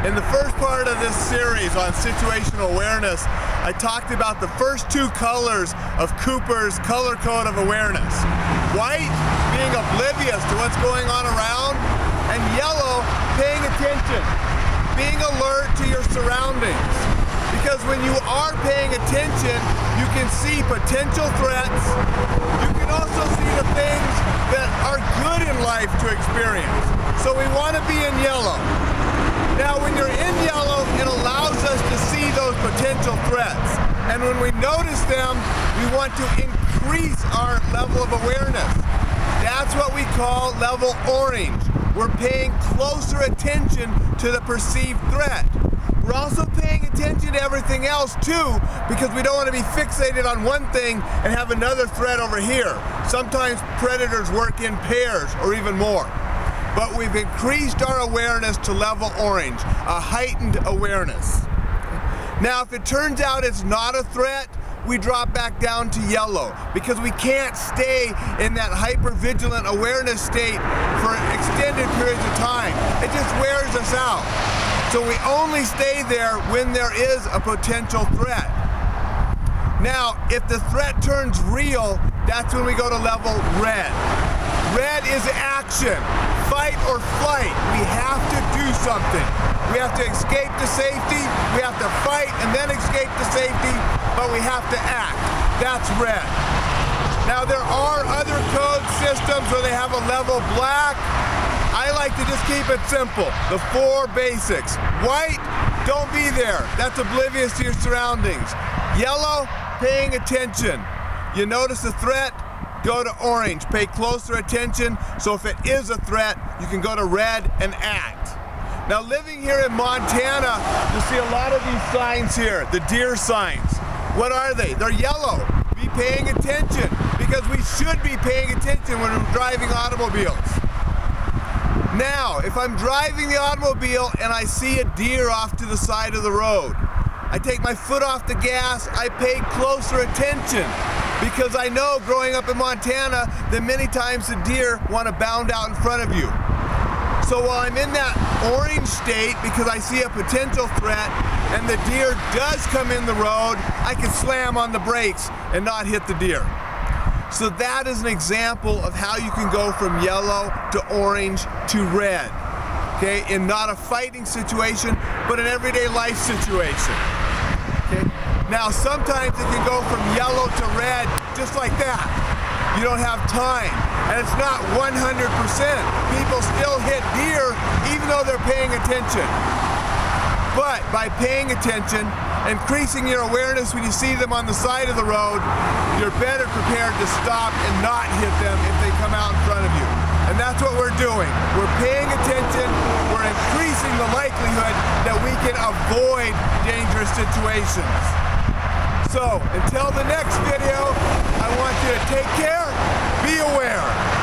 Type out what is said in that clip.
In the first part of this series on situational awareness, I talked about the first two colors of Cooper's color code of awareness. White, being oblivious to what's going on around, and yellow, paying attention, being alert to your surroundings. Because when you are paying attention, you can see potential threats. You can also see the things that are good in life to experience. So we want to be in yellow. Now, when you're in yellow, it allows us to see those potential threats. And when we notice them, we want to increase our level of awareness. That's what we call level orange. We're paying closer attention to the perceived threat. We're also paying attention to everything else too, because we don't want to be fixated on one thing and have another threat over here. Sometimes predators work in pairs or even more. But we've increased our awareness to level orange, a heightened awareness. Now, if it turns out it's not a threat, we drop back down to yellow, because we can't stay in that hyper-vigilant awareness state for extended periods of time. It just wears us out. So we only stay there when there is a potential threat. Now, if the threat turns real, that's when we go to level red. Red is action, fight or flight. We have to do something. We have to escape to safety, we have to fight and then escape to safety, but we have to act. That's red. Now, there are other code systems where they have a level black. I like to just keep it simple, the four basics. White, don't be there. That's oblivious to your surroundings. Yellow, paying attention. You notice a threat, go to orange, pay closer attention, so if it is a threat, you can go to red and act. Now, living here in Montana, you see a lot of these signs here, the deer signs. What are they? They're yellow. Be paying attention, because we should be paying attention when we're driving automobiles. Now, if I'm driving the automobile and I see a deer off to the side of the road, I take my foot off the gas, I pay closer attention, because I know growing up in Montana that many times the deer want to bound out in front of you. So while I'm in that orange state because I see a potential threat and the deer does come in the road, I can slam on the brakes and not hit the deer. So that is an example of how you can go from yellow to orange to red. Okay, in not a fighting situation, but an everyday life situation. Okay? Now, sometimes it can go from yellow to red just like that. You don't have time, and it's not 100%. People still hit deer even though they're paying attention. But by paying attention, increasing your awareness when you see them on the side of the road, you're better prepared to stop and not hit them if they come out in front of you. And that's what we're doing. We're paying attention, we're increasing the likelihood that we can avoid dangerous situations. So, until the next video, I want you to take care, be aware.